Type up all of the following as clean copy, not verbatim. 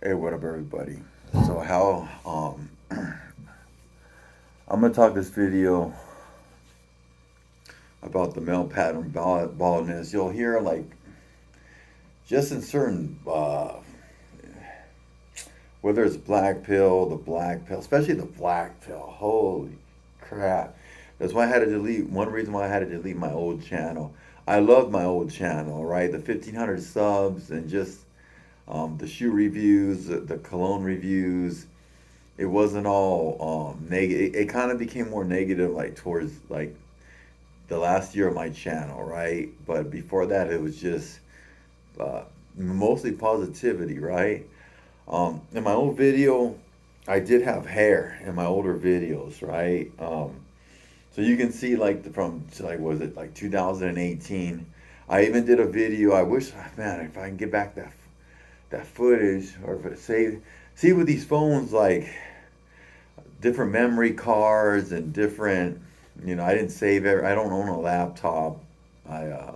Hey, what up, everybody? So, I'm gonna talk this video about the male pattern baldness. You'll hear like just in certain, whether it's black pill, the black pill, especially the black pill. Holy crap! That's why I had to delete. One reason why I had to delete my old channel. I loved my old channel, right? The 1,500 subs and just the shoe reviews, the cologne reviews. It wasn't all negative. It kind of became more negative, like towards like the last year of my channel, right? But before that, it was just mostly positivity, right? In my old video, I did have hair in my older videos, right? So you can see like from like was it like 2018? I even did a video. I wish, man, if I can get back that footage, or if it see with these phones like different memory cards and different, I didn't save it. I don't own a laptop. I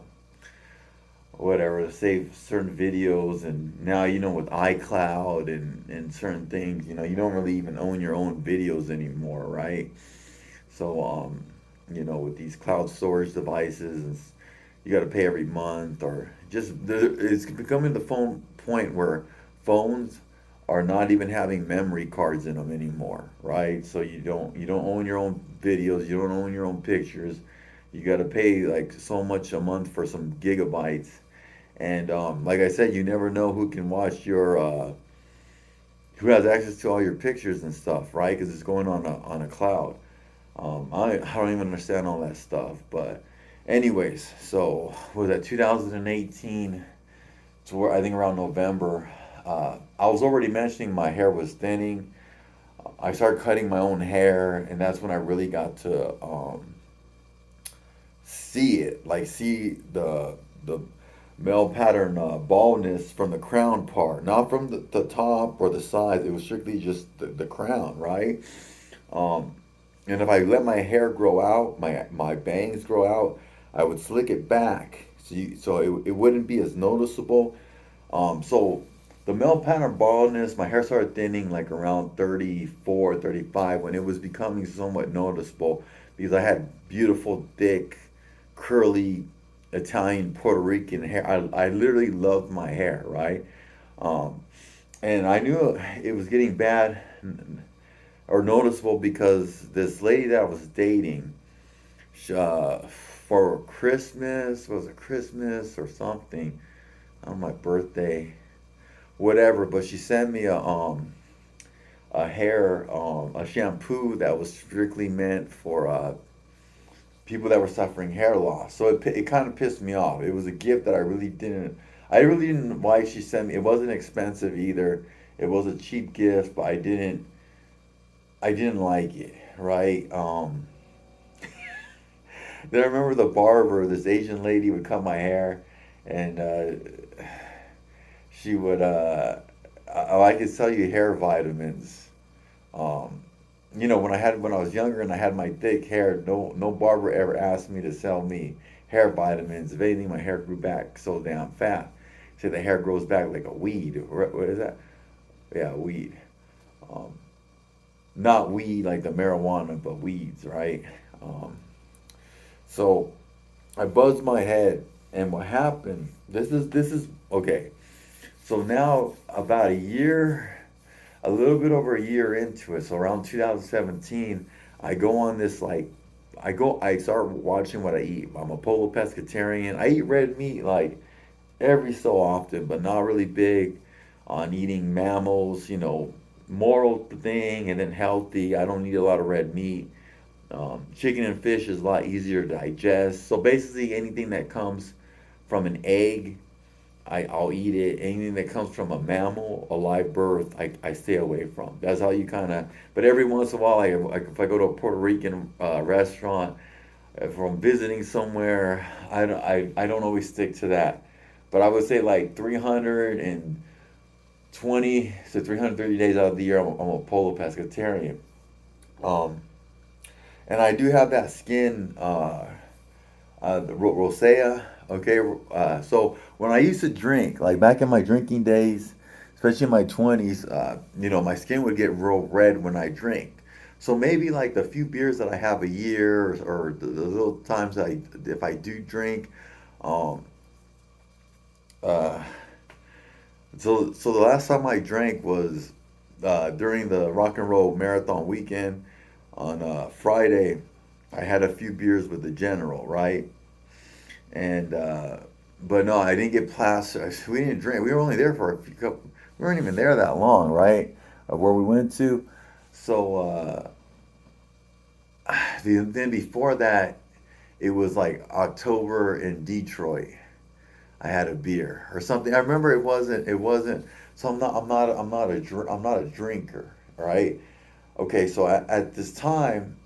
whatever to save certain videos, and now with iCloud and certain things, you don't really even own your own videos anymore, right? So with these cloud storage devices, you got to pay every month, or just it's becoming the phone point where phones are not even having memory cards in them anymore, right? So you don't own your own videos, you don't own your own pictures. You got to pay like so much a month for some gigabytes, and like I said, you never know who can watch who has access to all your pictures and stuff, right? Because it's going on a cloud. I don't even understand all that stuff, but anyways, so was that 2018? To where I think around November, I was already mentioning my hair was thinning. I started cutting my own hair, and that's when I really got to see it, like see the male pattern baldness from the crown part, not from the top or the sides. It was strictly just the crown, right? Um, and if I let my hair grow out, my bangs grow out, I would slick it back, so it wouldn't be as noticeable. So the male pattern baldness, my hair started thinning like around 34, 35, when it was becoming somewhat noticeable because I had beautiful, thick, curly Italian Puerto Rican hair. I literally loved my hair, right? Um, and I knew it was getting bad or noticeable because this lady that I was dating, uh, for Christmas, was it Christmas or something, on my birthday, whatever. But she sent me a shampoo that was strictly meant for people that were suffering hair loss. So it kind of pissed me off. It was a gift that I really didn't why she sent me. It wasn't expensive either. It was a cheap gift, but I didn't like it, right? Then I remember the barber, this Asian lady would cut my hair, and she would I could sell you hair vitamins. Um, when I was younger and I had my thick hair, no barber ever asked me to sell me hair vitamins. If anything, my hair grew back so damn fast. Say the hair grows back like a weed. What is that? Yeah, weed. Um, Not weed like the marijuana, but weeds, right? Um, so I buzzed my head, and what happened? This is okay. So now about a little bit over a year into it, so around 2017, I go on this like, I start watching what I eat. I'm a polo pescatarian. I eat red meat like every so often, but not really big on eating mammals. Moral thing and then healthy. I don't eat a lot of red meat. Chicken and fish is a lot easier to digest. So basically, anything that comes from an egg, I'll eat it. Anything that comes from a mammal, a live birth, I stay away from. That's how you kind of. But every once in a while, if I go to a Puerto Rican restaurant, if I'm visiting somewhere, I don't always stick to that. But I would say like 320 to 330 days out of the year, I'm a polo pescatarian. Um, and I do have that skin, the rosea. Okay, so when I used to drink, like back in my drinking days, especially in my 20s, my skin would get real red when I drink. So maybe like the few beers that I have a year, or the little times if I do drink, um, uh, so the last time I drank was during the rock and roll marathon weekend on Friday. I had a few beers with the general, right? And but no, I didn't get plastered. We didn't drink. We were only there for a few couple. We weren't even there that long, right? Of where we went to. So then before that, it was like October in Detroit. I had a beer or something. I remember it wasn't. It wasn't. So I'm not a drinker, right? Okay, so at this time,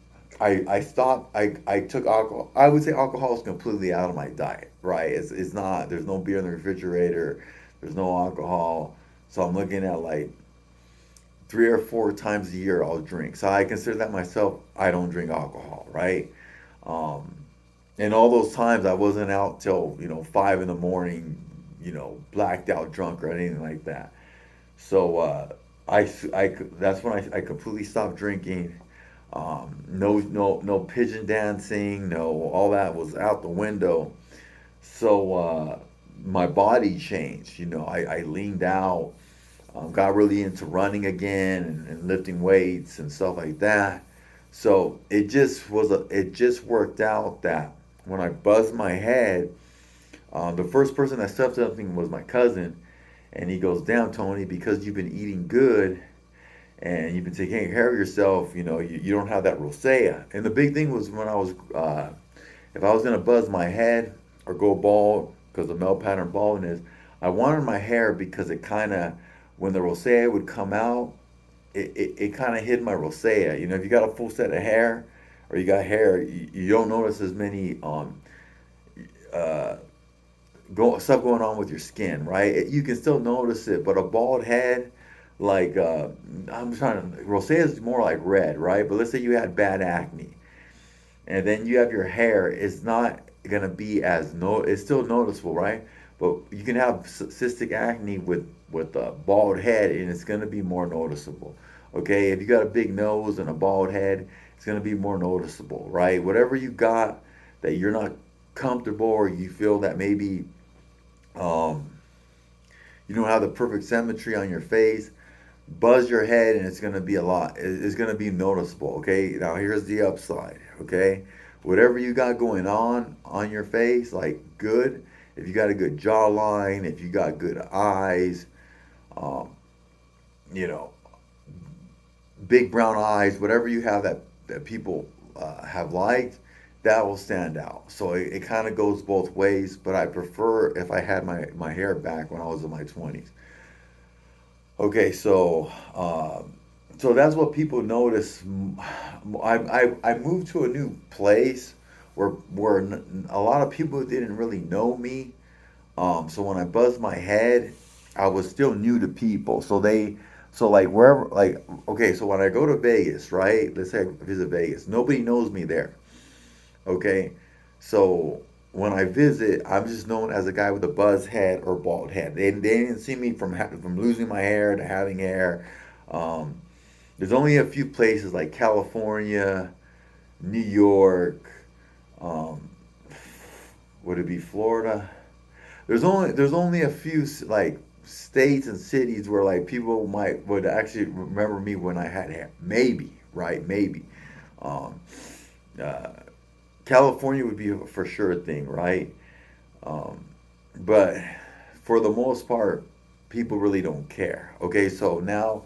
I stopped. I took alcohol. I would say alcohol is completely out of my diet, right? It's not. There's no beer in the refrigerator. There's no alcohol. So I'm looking at like 3 or 4 times a year I'll drink. So I consider that myself. I don't drink alcohol, right? Um, and all those times I wasn't out till 5 in the morning, blacked out drunk or anything like that. So that's when I completely stopped drinking. No pigeon dancing, no all that was out the window. So my body changed. I leaned out, got really into running again and lifting weights and stuff like that. So it just worked out that when I buzzed my head, the first person that said something was my cousin, and he goes, "Damn, Tony, because you've been eating good and you've been taking care of yourself, you don't have that rosacea." And the big thing was when if I was gonna buzz my head or go bald because of male pattern baldness, I wanted my hair because it kind of, when the rosacea would come out, it kind of hid my rosacea. If you got a full set of hair or you got hair, you don't notice as many uh, stuff going on with your skin, right? You can still notice it, but a bald head, like I'm trying to, rosacea is more like red, right? But let's say you had bad acne, and then you have your hair, it's not gonna be as it's still noticeable, right? But you can have cystic acne with a bald head, and it's gonna be more noticeable. Okay, if you got a big nose and a bald head, it's gonna be more noticeable, right? Whatever you got that you're not comfortable, or you feel that maybe um, you don't have the perfect symmetry on your face, buzz your head and it's going to be a lot. It's going to be noticeable, okay? Now here's the upside, okay? Whatever you got going on your face, like good, if you got a good jawline, if you got good eyes, um, you know, big brown eyes, whatever you have that people have liked, that will stand out. So it kind of goes both ways, but I prefer if I had my hair back when I was in my 20s. Okay, so that's what people notice. I moved to a new place where a lot of people didn't really know me. So when I buzzed my head, I was still new to people. So like wherever, like, okay, so when I go to Vegas, right? Let's say I visit Vegas, nobody knows me there. Okay, so when I visit, I'm just known as a guy with a buzz head or bald head. They didn't see me from losing my hair to having hair. Um, there's only a few places like California, New York, um, would it be Florida? There's only a few like states and cities where like people would actually remember me when I had hair. Maybe, right? Maybe. Um, uh, California would be for sure a thing, right? Um, but for the most part, people really don't care. Okay, so now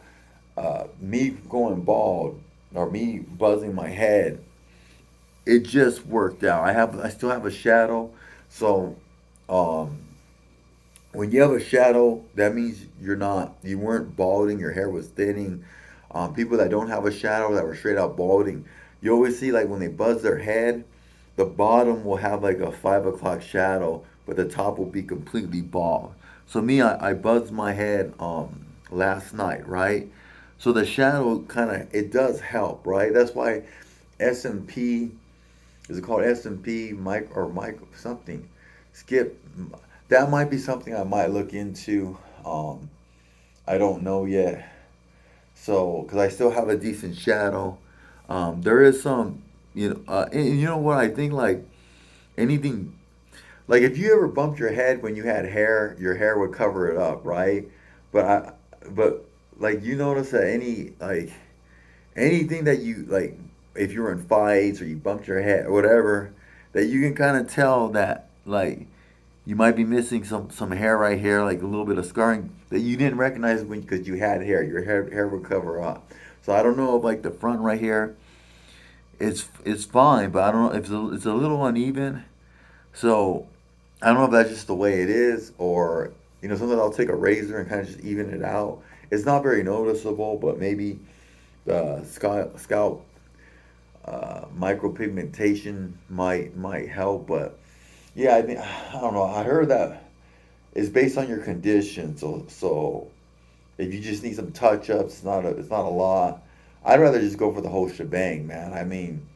me going bald or me buzzing my head, it just worked out. I still have a shadow, so um, when you have a shadow, that means you weren't balding, your hair was thinning. People that don't have a shadow, that were straight out balding, you always see like when they buzz their head, the bottom will have like a 5 o'clock shadow, but the top will be completely bald. So me, I buzzed my head last night, right? So the shadow kind of, it does help, right? That's why S&P, is it called S&P Mike or Mike something? Skip. That might be something I might look into. I don't know yet. So, because I still have a decent shadow. There is some, and you know what I think, like anything, like if you ever bumped your head when you had hair, your hair would cover it up, right? But but like you notice that anything that you like, if you were in fights or you bumped your head or whatever, that you can kind of tell that like you might be missing some hair right here, like a little bit of scarring that you didn't recognize when because you had hair. Your hair would cover up. So I don't know if like the front right here it's fine, but I don't know if it's a little uneven. So I don't know if that's just the way it is, or sometimes I'll take a razor and kind of just even it out. It's not very noticeable, but maybe the scalp micropigmentation might help. But yeah, I don't know. I heard that it's based on your condition. So if you just need some touch ups, it's not a lot. I'd rather just go for the whole shebang, man. I mean,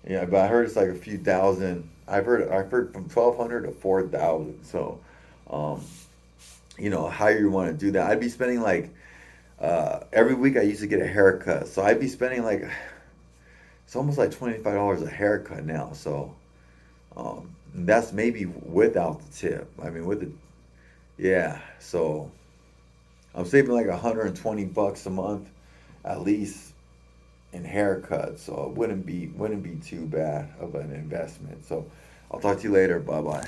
yeah, but I heard it's like a few thousand. I've heard from 1,200 to 4,000. So, um, how you want to do that? I'd be spending like every week I used to get a haircut, so I'd be spending like it's almost like $25 a haircut now. So, that's maybe without the tip. I mean, with the yeah. So I'm saving like $120 a month at least in haircuts, so it wouldn't be too bad of an investment. So I'll talk to you later. Bye bye.